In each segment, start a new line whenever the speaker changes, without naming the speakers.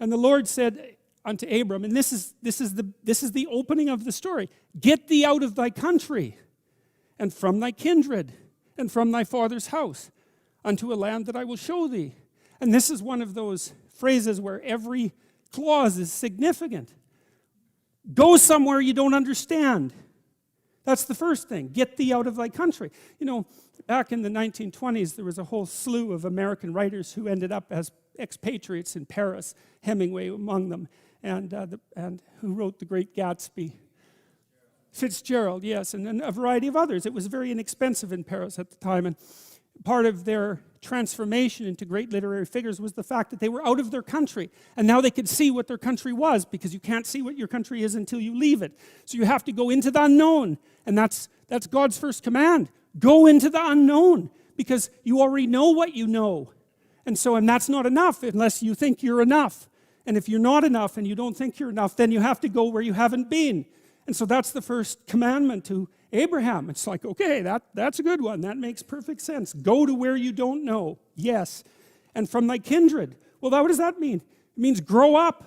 And the Lord said unto Abram, and this is the opening of the story, get thee out of thy country, and from thy kindred, and from thy father's house, unto a land that I will show thee. And this is one of those phrases where every clause is significant. Go somewhere you don't understand. That's the first thing. Get thee out of thy country. You know, back in the 1920s, there was a whole slew of American writers who ended up as expatriates in Paris, Hemingway among them, and who wrote The Great Gatsby. Fitzgerald, yes, and a variety of others. It was very inexpensive in Paris at the time, and part of their transformation into great literary figures was the fact that they were out of their country, and now they could see what their country was, because you can't see what your country is until you leave it. So you have to go into the unknown, and that's God's first command. Go into the unknown, because you already know what you know. And that's not enough unless you think you're enough. And if you're not enough and you don't think you're enough, then you have to go where you haven't been. And so that's the first commandment to Abraham. It's like, okay, that's a good one. That makes perfect sense. Go to where you don't know. Yes. And from thy kindred. Well, what does that mean? It means grow up,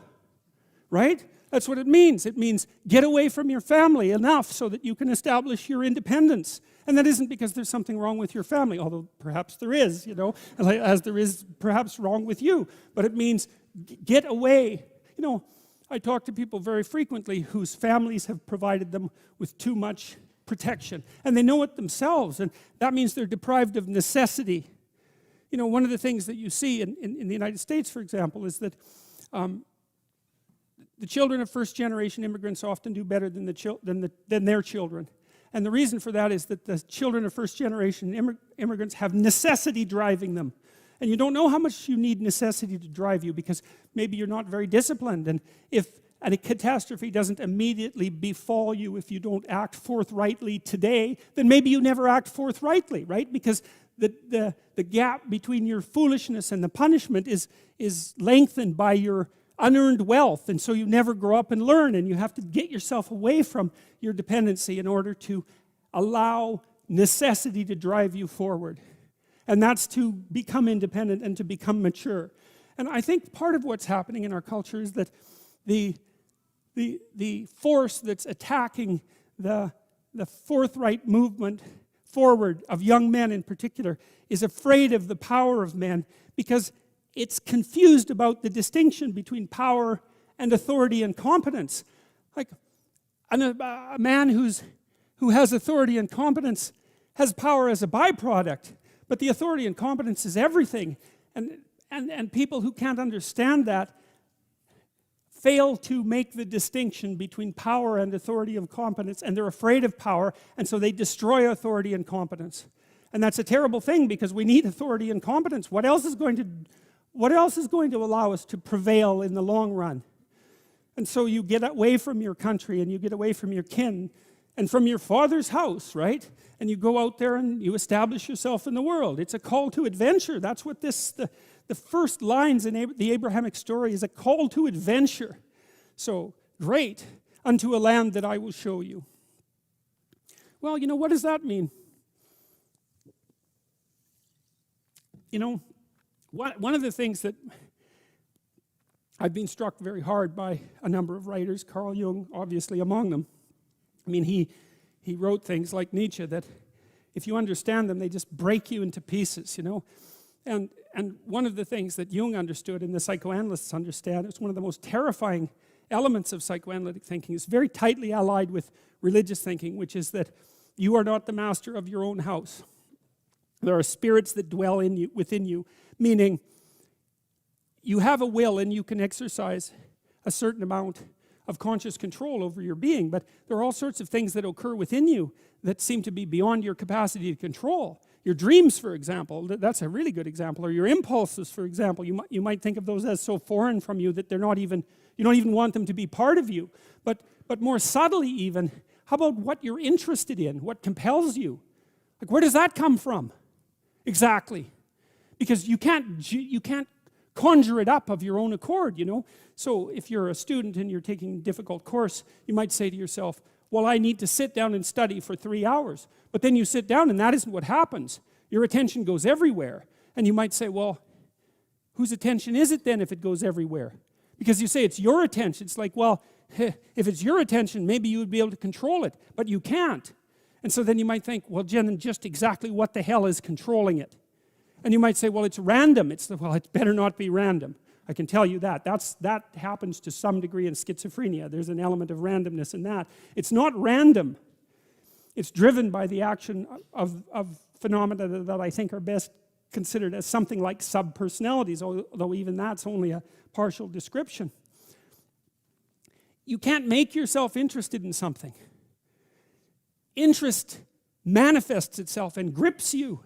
right? That's what it means. It means get away from your family enough so that you can establish your independence. And that isn't because there's something wrong with your family, although perhaps there is, you know, as there is perhaps wrong with you. But it means get away. You know, I talk to people very frequently whose families have provided them with too much protection. And they know it themselves, and that means they're deprived of necessity. You know, one of the things that you see in the United States, for example, is that the children of first-generation immigrants often do better than their children. And the reason for that is that the children of first-generation immigrants have necessity driving them. And you don't know how much you need necessity to drive you, because maybe you're not very disciplined. And if a catastrophe doesn't immediately befall you if you don't act forthrightly today, then maybe you never act forthrightly, right? Because the gap between your foolishness and the punishment is lengthened by your unearned wealth, and so you never grow up and learn, and you have to get yourself away from your dependency in order to allow necessity to drive you forward. And that's to become independent and to become mature. And I think part of what's happening in our culture is that the force that's attacking the forthright movement forward of young men in particular is afraid of the power of men, because it's confused about the distinction between power and authority and competence. Like a man who has authority and competence has power as a byproduct, but the authority and competence is everything. And people who can't understand that fail to make the distinction between power and authority and competence, and they're afraid of power, and so they destroy authority and competence. And that's a terrible thing, because we need authority and competence. What else is going to allow us to prevail in the long run? And so you get away from your country, and you get away from your kin and from your father's house, right? And you go out there and you establish yourself in the world. It's a call to adventure. That's what the first lines in the Abrahamic story is, a call to adventure. So, great, unto a land that I will show you. Well, you know, what does that mean? You know, one of the things that I've been struck very hard by a number of writers, Carl Jung obviously among them. I mean, he wrote things like Nietzsche that if you understand them, they just break you into pieces, you know. And one of the things that Jung understood and the psychoanalysts understand, it's one of the most terrifying elements of psychoanalytic thinking, is very tightly allied with religious thinking, which is that you are not the master of your own house. There are spirits that dwell within you, meaning you have a will and you can exercise a certain amount of conscious control over your being, but there are all sorts of things that occur within you that seem to be beyond your capacity to control. Your dreams, for example, that's a really good example, or your impulses, for example. You might think of those as so foreign from you that you don't even want them to be part of you. But more subtly even, how about what you're interested in, what compels you? Like, where does that come from? Exactly. Because you can't conjure it up of your own accord, you know. So if you're a student and you're taking a difficult course, you might say to yourself, well, I need to sit down and study for 3 hours. But then you sit down and that isn't what happens. Your attention goes everywhere. And you might say, well, whose attention is it then if it goes everywhere? Because you say it's your attention. It's like, well, if it's your attention, maybe you would be able to control it, but you can't. And so then you might think, well, Jen, just exactly what the hell is controlling it? And you might say, well, it's random. Well, it better not be random. I can tell you that. That happens to some degree in schizophrenia. There's an element of randomness in that. It's not random. It's driven by the action of phenomena that I think are best considered as something like subpersonalities, although even that's only a partial description. You can't make yourself interested in something. Interest manifests itself and grips you.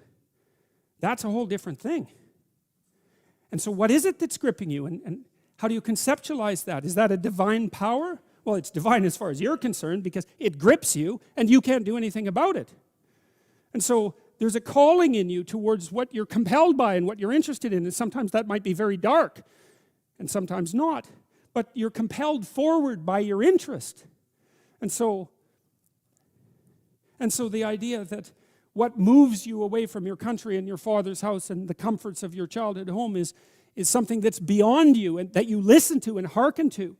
That's a whole different thing. And so what is it that's gripping you? And how do you conceptualize that? Is that a divine power? Well, it's divine as far as you're concerned because it grips you and you can't do anything about it. And so there's a calling in you towards what you're compelled by and what you're interested in. And sometimes that might be very dark and sometimes not. But you're compelled forward by your interest. And so the idea that what moves you away from your country and your father's house and the comforts of your childhood home is something that's beyond you and that you listen to and hearken to.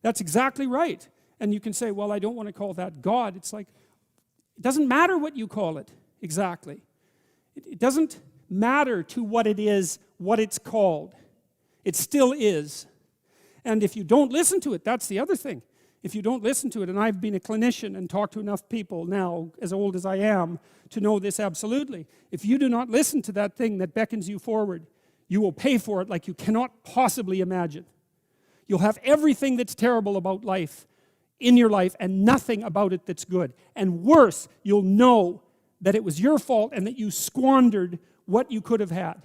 That's exactly right. And you can say, well, I don't want to call that God. It's like, it doesn't matter what you call it exactly. It doesn't matter to what it is, what it's called. It still is. And if you don't listen to it, that's the other thing. If you don't listen to it, and I've been a clinician and talked to enough people now, as old as I am, to know this absolutely. If you do not listen to that thing that beckons you forward, you will pay for it like you cannot possibly imagine. You'll have everything that's terrible about life in your life and nothing about it that's good. And worse, you'll know that it was your fault and that you squandered what you could have had.